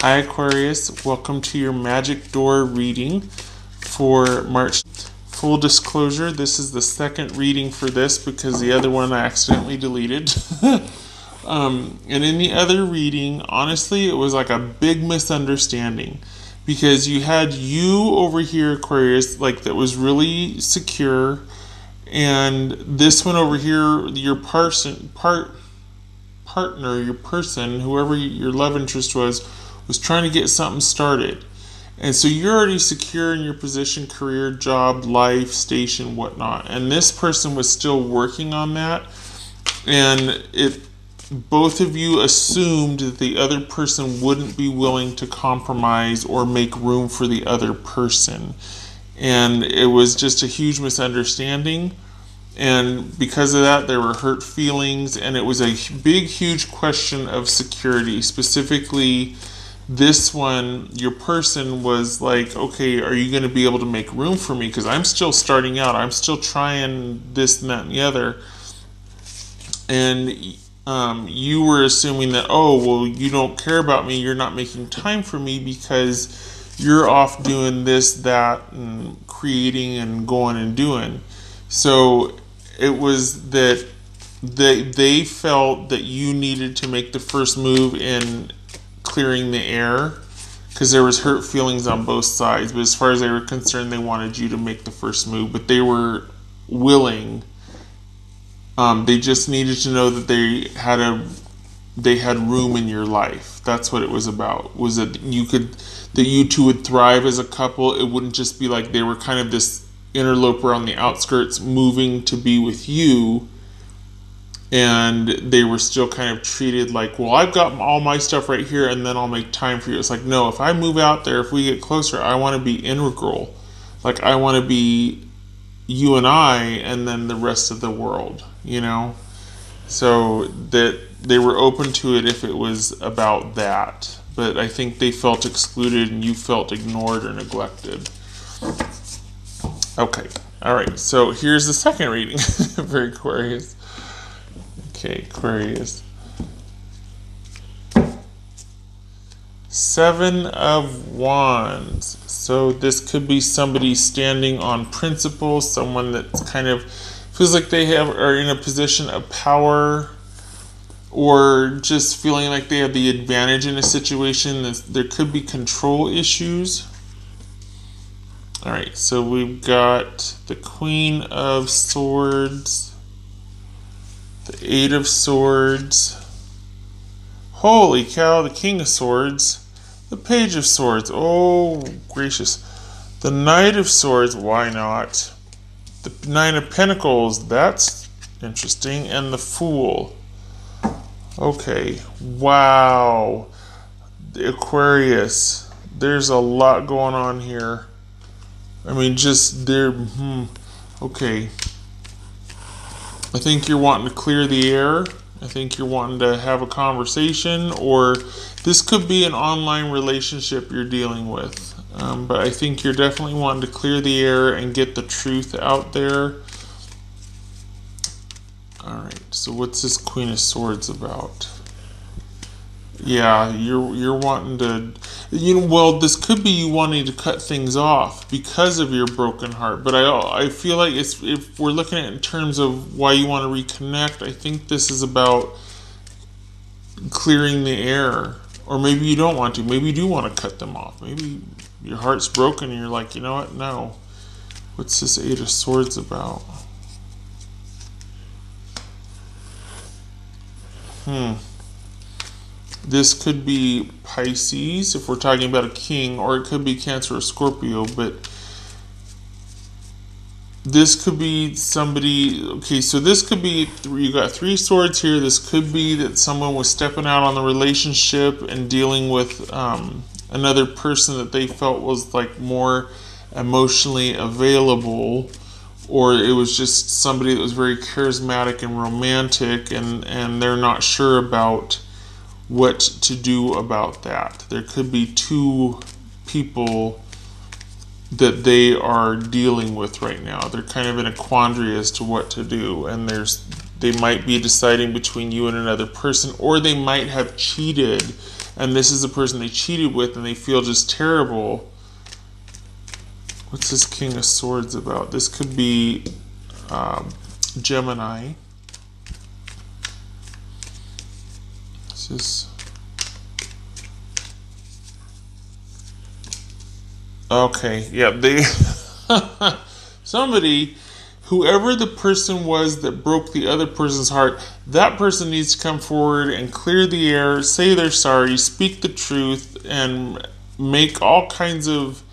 Hi Aquarius, welcome to your Magic Door reading for March. Full disclosure, this is the second reading for this because the other one I accidentally deleted. And in the other reading, honestly, it was like a big misunderstanding because you had you over here, Aquarius, like that was really secure, and this one over here, your partner, your person, whoever your love interest was trying to get something started. And so you're already secure in your position, career, job, life, station, whatnot. And this person was still working on that. And both of you assumed that the other person wouldn't be willing to compromise or make room for the other person. And it was just a huge misunderstanding. And because of that, there were hurt feelings. And it was a big, huge question of security. Specifically, this one, your person was like, okay, are you going to be able to make room for me? Because I'm still starting out. I'm still trying this and that and the other. And you were assuming that, oh, well, you don't care about me. You're not making time for me because you're off doing this, that, and creating and going and doing. So it was that they felt that you needed to make the first move in clearing the air because there was hurt feelings on both sides, but as far as they were concerned, they wanted you to make the first move, but they were willing. They just needed to know that they had room in your life. That's what it was about, was that you two would thrive as a couple. It wouldn't just be like they were kind of this interloper on the outskirts moving to be with you, and they were still kind of treated like, well, I've got all my stuff right here and then I'll make time for you. It's like, no, if I move out there, if we get closer, I want to be integral. Like, I want to be you and I and then the rest of the world, so that they were open to it if it was about that. But I think they felt excluded and you felt ignored or neglected. Okay, all right, so here's the second reading for Aquarius. Okay, Aquarius. Seven of Wands. So this could be somebody standing on principle, someone that's kind of feels like they are in a position of power, or just feeling like they have the advantage in a situation. There could be control issues. All right, so we've got the Queen of Swords, the Eight of Swords, holy cow, the King of Swords, the Page of Swords, oh gracious, the Knight of Swords, why not, the Nine of Pentacles, that's interesting, and the Fool. Okay, wow, the Aquarius, there's a lot going on here. I mean, just there, okay. I think you're wanting to clear the air. I think you're wanting to have a conversation, or this could be an online relationship you're dealing with. But I think you're definitely wanting to clear the air and get the truth out there. All right, so what's this Queen of Swords about? Yeah, you're wanting to, well, this could be you wanting to cut things off because of your broken heart. But I feel like if we're looking at it in terms of why you want to reconnect, I think this is about clearing the air. Or maybe you don't want to. Maybe you do want to cut them off. Maybe your heart's broken and you're like, you know what? No. What's this Eight of Swords about? This could be Pisces, if we're talking about a king, or it could be Cancer or Scorpio, but this could be somebody, okay, so this could be, you got three swords here. This could be that someone was stepping out on the relationship and dealing with another person that they felt was like more emotionally available, or it was just somebody that was very charismatic and romantic, and they're not sure about what to do about that. There could be two people that they are dealing with right now. They're kind of in a quandary as to what to do, and they might be deciding between you and another person, or they might have cheated and this is the person they cheated with, and they feel just terrible. What's this King of Swords about? This could be Gemini. This is... Okay, yeah, they... Somebody, whoever the person was that broke the other person's heart, that person needs to come forward and clear the air, say they're sorry, speak the truth, and make all kinds of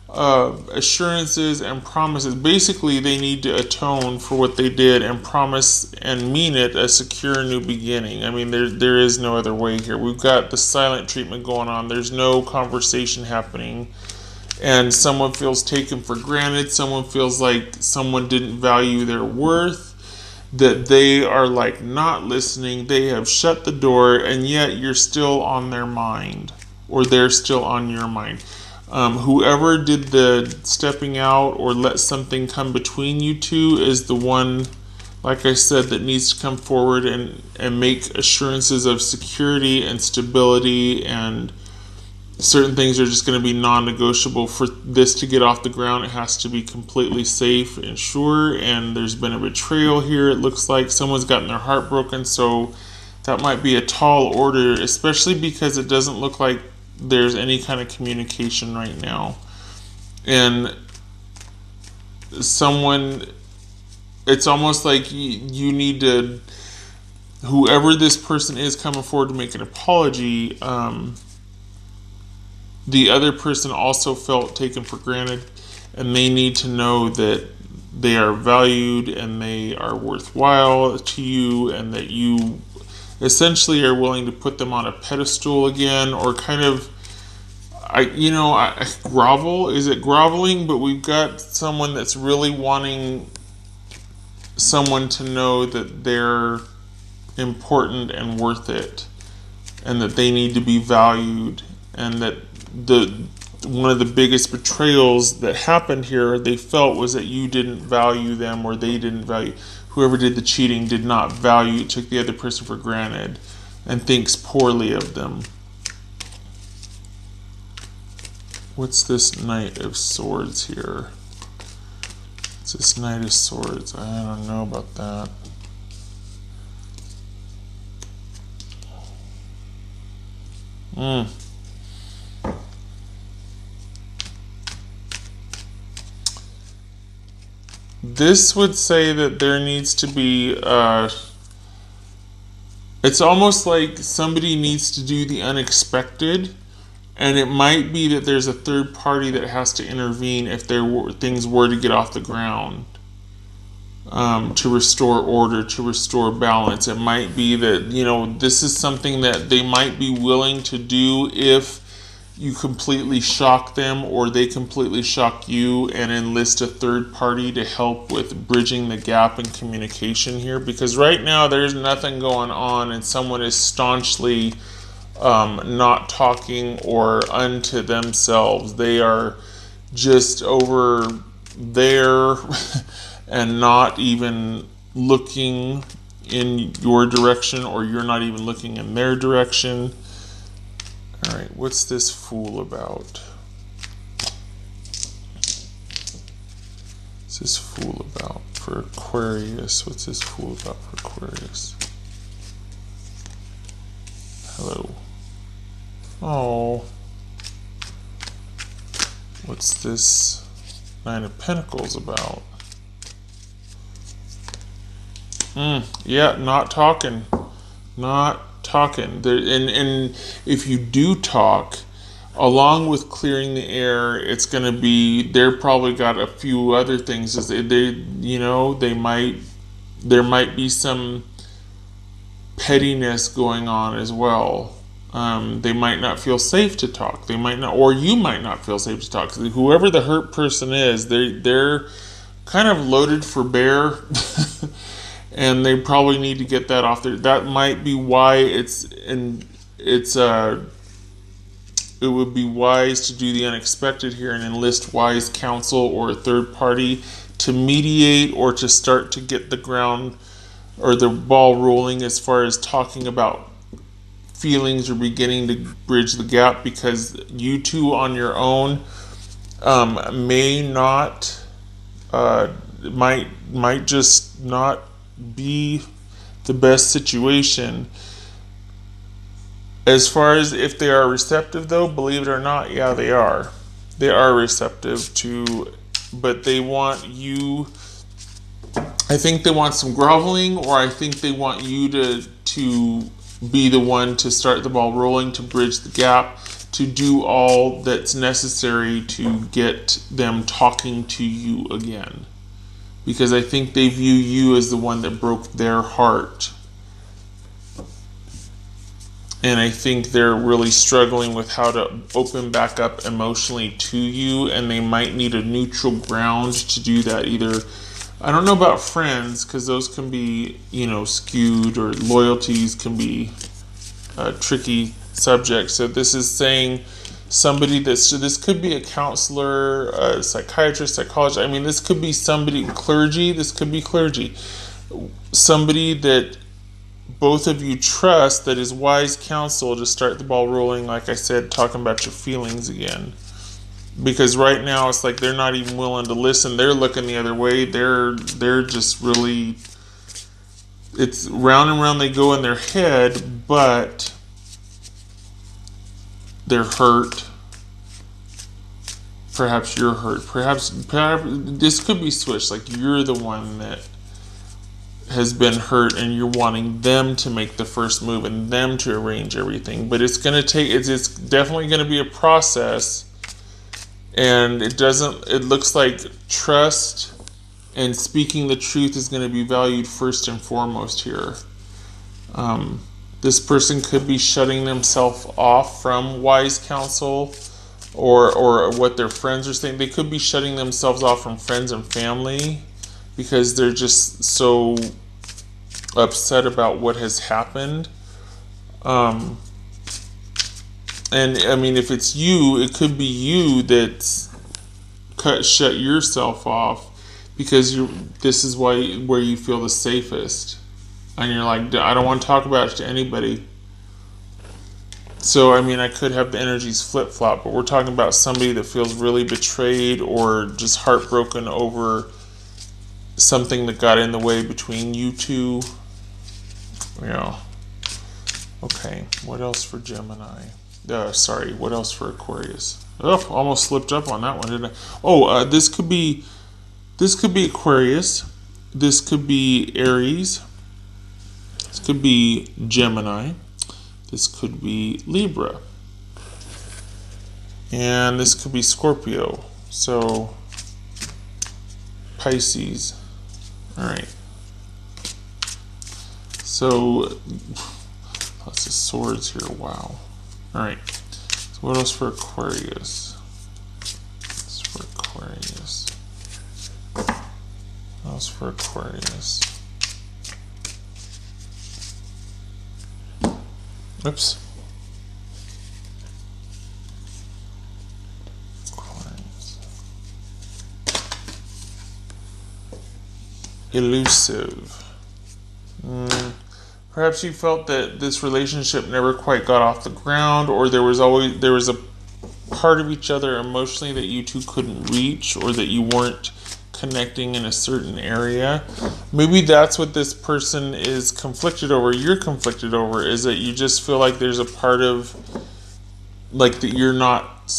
assurances and promises. Basically, they need to atone for what they did and promise and mean it, a secure new beginning. I mean, there is no other way here. We've got the silent treatment going on. There's no conversation happening. And someone feels taken for granted. Someone feels like someone didn't value their worth, that they are like not listening. They have shut the door, and yet you're still on their mind, or they're still on your mind. Whoever did the stepping out or let something come between you two is the one, like I said, that needs to come forward and make assurances of security and stability, and certain things are just going to be non-negotiable. For this to get off the ground, it has to be completely safe and sure, and there's been a betrayal here. It looks like someone's gotten their heart broken, so that might be a tall order, especially because it doesn't look like there's any kind of communication right now. And someone, it's almost like you need to, whoever this person is coming forward to make an apology, the other person also felt taken for granted, and they need to know that they are valued and they are worthwhile to you, and that you essentially are willing to put them on a pedestal again, or kind of, grovel. Is it groveling? But we've got someone that's really wanting someone to know that they're important and worth it, and that they need to be valued, and that one of the biggest betrayals that happened here, they felt, was that you didn't value them, or they didn't value, whoever did the cheating did not value, took the other person for granted, and thinks poorly of them. What's this Knight of Swords here? What's this Knight of Swords? I don't know about that. This would say that there needs to be, it's almost like somebody needs to do the unexpected, and it might be that there's a third party that has to intervene if things were to get off the ground, to restore order, to restore balance. It might be that, this is something that they might be willing to do if you completely shock them, or they completely shock you, and enlist a third party to help with bridging the gap in communication here. Because right now there's nothing going on, and someone is staunchly not talking or unto themselves. They are just over there and not even looking in your direction, or you're not even looking in their direction. All right, what's this Fool about? What's this Fool about for Aquarius? What's this Fool about for Aquarius? Hello. Oh. What's this Nine of Pentacles about? Yeah, not talking. Not talking. And if you do talk, along with clearing the air, it's going to be, they're probably got a few other things. There might be some pettiness going on as well. They might not feel safe to talk. They might not, or you might not feel safe to talk. Whoever the hurt person is, they're kind of loaded for bear. And they probably need to get that off there. That might be why it would be wise to do the unexpected here and enlist wise counsel or a third party to mediate, or to start to get the ground or the ball rolling as far as talking about feelings are beginning to bridge the gap, because you two on your own may not, might just not be the best situation. As far as if they are receptive, though, believe it or not, yeah, they are. They are receptive to, but they want you. I think they want some groveling, or I think they want you to be the one to start the ball rolling, to bridge the gap, to do all that's necessary to get them talking to you again. Because I think they view you as the one that broke their heart. And I think they're really struggling with how to open back up emotionally to you, and they might need a neutral ground to do that. Either, I don't know about friends, because those can be, skewed, or loyalties can be a tricky subject. So this is saying somebody this could be a counselor, a psychiatrist, psychologist. I mean, this could be somebody, clergy, this could be clergy. Somebody that both of you trust, that is wise counsel to start the ball rolling, like I said, talking about your feelings again. Because right now it's like they're not even willing to listen. They're looking the other way. They're just really, it's round and round they go in their head, but they're hurt. Perhaps you're hurt. Perhaps this could be switched. Like you're the one that has been hurt, and you're wanting them to make the first move and them to arrange everything. But it's going to take, it's definitely going to be a process. And it looks like trust and speaking the truth is going to be valued first and foremost here. This person could be shutting themselves off from wise counsel, or what their friends are saying. They could be shutting themselves off from friends and family, because they're just so upset about what has happened. And I mean, if it's you, it could be you that's shut yourself off, because this is where you feel the safest, and you're like, I don't want to talk about it to anybody. So I mean, I could have the energies flip-flop, but we're talking about somebody that feels really betrayed or just heartbroken over something that got in the way between you two. Okay, what else for Gemini? What else for Aquarius? Oh, almost slipped up on that one, didn't I? Oh, this could be Aquarius. This could be Aries. This could be Gemini. This could be Libra. And this could be Scorpio. So, Pisces. Alright. So, lots of swords here. Wow. Alright. So what else for Aquarius? What's for Aquarius? What else for Aquarius? Oops. Aquarius. Elusive. Perhaps you felt that this relationship never quite got off the ground, or there was a part of each other emotionally that you two couldn't reach, or that you weren't connecting in a certain area. Maybe that's what this person is conflicted over. You're conflicted over, is that you just feel like there's a part of, like, that you're not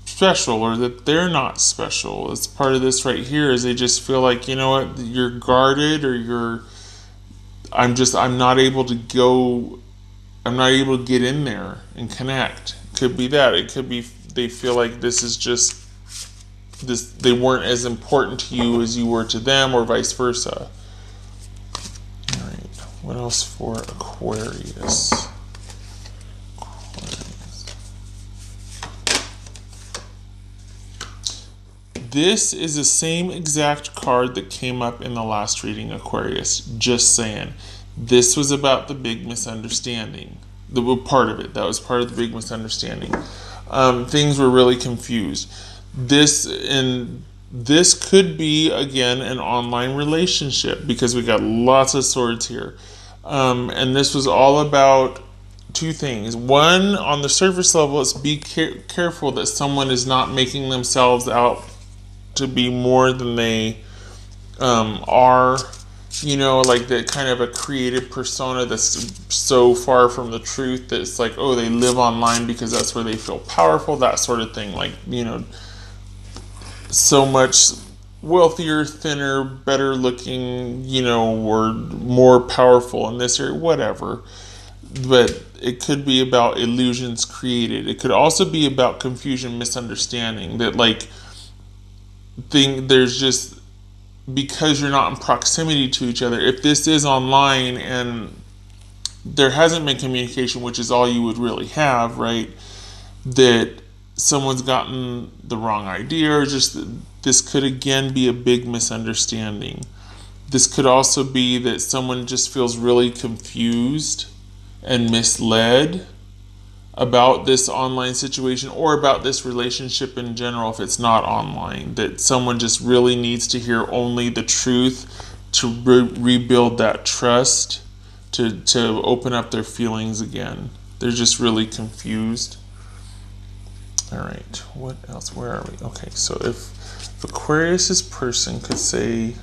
special, or that they're not special. It's part of this right here, is they just feel like, you know what, you're guarded, or I'm not able to get in there and connect. Could be that. It could be they feel like they weren't as important to you as you were to them, or vice versa. Alright, what else for Aquarius? This is the same exact card that came up in the last reading, Aquarius. Just saying. This was about the big misunderstanding. The part of it. That was part of the big misunderstanding. Things were really confused. This could be, again, an online relationship, because we got lots of swords here. And this was all about two things. One, on the surface level, is be careful that someone is not making themselves out to be more than they are. You know, like that kind of a creative persona that's so far from the truth that it's like, oh, they live online because that's where they feel powerful, that sort of thing. Like, you know, so much wealthier, thinner, better looking, you know, or more powerful in this area, whatever. But it could be about illusions created. It could also be about confusion, misunderstanding. That, like, there's just, because you're not in proximity to each other, if this is online and there hasn't been communication, which is all you would really have, right? That someone's gotten the wrong idea, or just this could again be a big misunderstanding. This could also be that someone just feels really confused and misled about this online situation, or about this relationship in general if it's not online. That someone just really needs to hear only the truth to rebuild that trust, to open up their feelings again. They're just really confused. All right, what else? Where are we? Okay, so if Aquarius's person could say,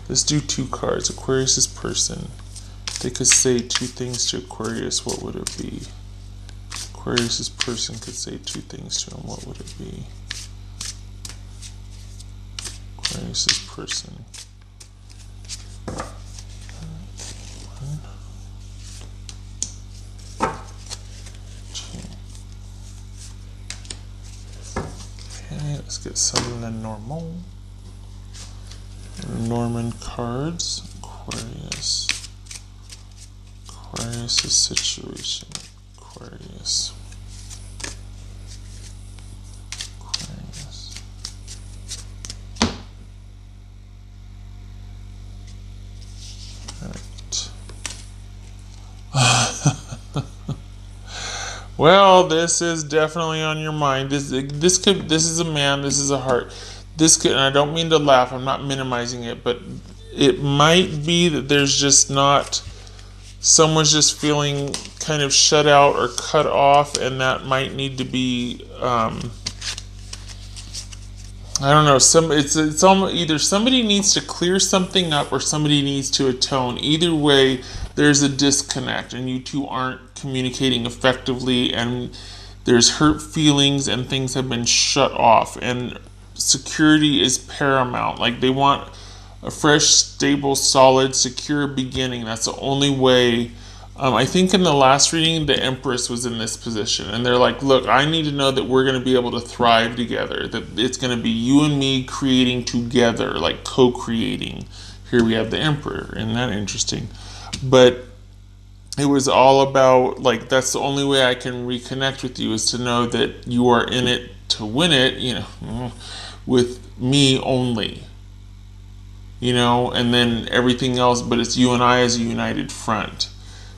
let's do two cards. Aquarius's person, they could say two things to Aquarius, what would it be? Aquarius's person could say two things to him, what would it be? Aquarius's person. Okay, let's get some of the Norman cards. Aquarius's situation. Aquarius. Well, this is definitely on your mind. This is a man. This is a heart. This could, and I don't mean to laugh. I'm not minimizing it, but it might be that there's just not. Someone's just feeling kind of shut out or cut off, and that might need to be. I don't know. It's almost either somebody needs to clear something up or somebody needs to atone. Either way, there's a disconnect, and you two aren't communicating effectively, and there's hurt feelings, and things have been shut off. And security is paramount. Like, they want a fresh, stable, solid, secure beginning. That's the only way. I think in the last reading, the Empress was in this position, and they're like, look, I need to know that we're going to be able to thrive together, that it's going to be you and me creating together, like co-creating. Here we have the Emperor. Isn't that interesting? But it was all about, like, that's the only way I can reconnect with you, is to know that you are in it to win it, you know, with me only. You know, and then everything else, but it's you and I as a united front.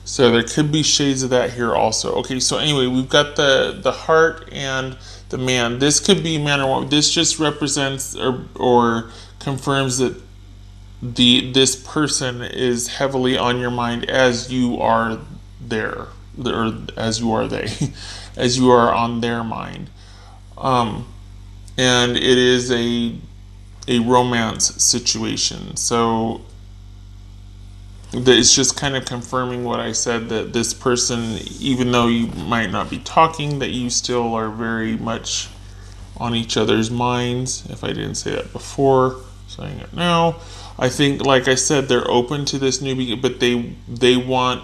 So there could be shades of that here also. Okay, so anyway, we've got the heart and the man. This could be man or woman. This just represents or confirms that this person is heavily on your mind as you are there, or as you are they, as you are on their mind. And it is a romance situation. So it's just kind of confirming what I said, that this person, even though you might not be talking, that you still are very much on each other's minds. If I didn't say that before, saying it now. I think, like I said, they're open to this new beginning, but they want.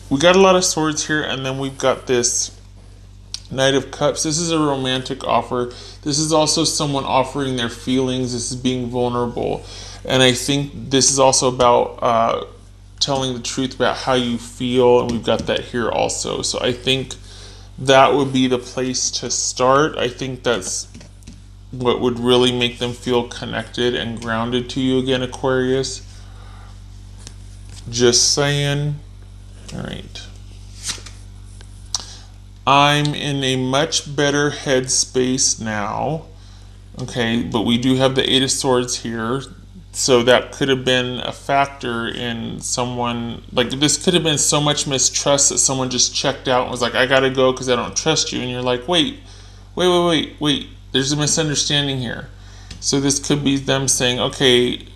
We got a lot of swords here, and then we've got this Knight of Cups. This is a romantic offer. This is also someone offering their feelings. This is being vulnerable. And I think this is also about telling the truth about how you feel, and we've got that here also. So I think that would be the place to start. I think that's what would really make them feel connected and grounded to you again, Aquarius. Just saying. All right. I'm in a much better headspace now. Okay, but we do have the Eight of Swords here. So that could have been a factor in someone, like this could have been so much mistrust that someone just checked out and was like, I gotta go because I don't trust you. And you're like, wait, there's a misunderstanding here. So this could be them saying, okay,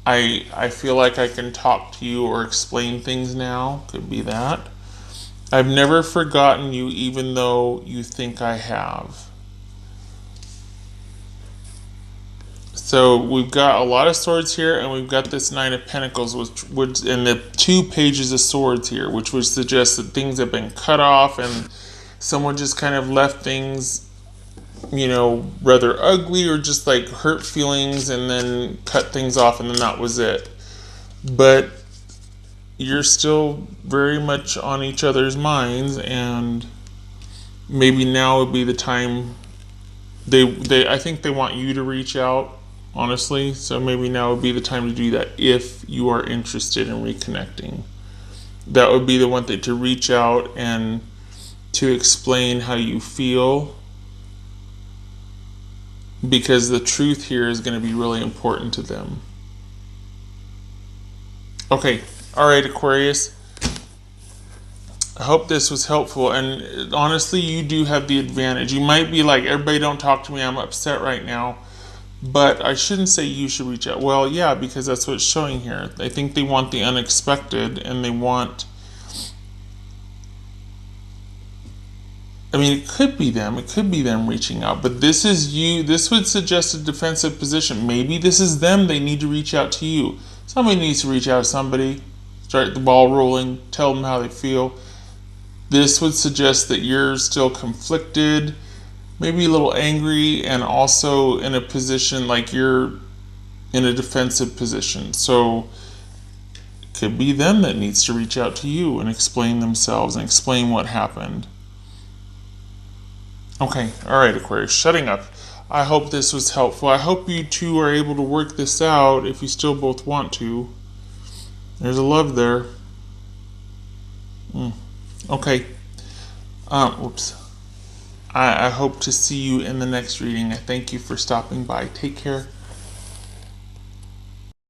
I feel like I can talk to you or explain things now. Could be that. I've never forgotten you even though you think I have. So we've got a lot of swords here, and we've got this Nine of Pentacles, which and the 2 pages of swords here, which would suggest that things have been cut off and someone just kind of left things, rather ugly or just like hurt feelings and then cut things off and then that was it. But you're still very much on each other's minds, and maybe now would be the time. I think they want you to reach out, honestly. So maybe now would be the time to do that if you are interested in reconnecting. That would be the one thing, to reach out and to explain how you feel, because the truth here is going to be really important to them. Okay, all right, Aquarius. I hope this was helpful, and honestly, you do have the advantage. You might be like, everybody don't talk to me, I'm upset right now. But I shouldn't say you should reach out. Well, yeah, because that's what it's showing here. I think they want the unexpected, and they want... I mean, it could be them. It could be them reaching out. But this is you. This would suggest a defensive position. Maybe this is them. They need to reach out to you. Somebody needs to reach out to somebody. Start the ball rolling. Tell them how they feel. This would suggest that you're still conflicted, maybe a little angry, and also in a position like you're in a defensive position. So it could be them that needs to reach out to you and explain themselves and explain what happened. Okay, all right, Aquarius, shutting up. I hope this was helpful. I hope you two are able to work this out if you still both want to. There's a love there. Okay. Whoops. I hope to see you in the next reading. I thank you for stopping by. Take care.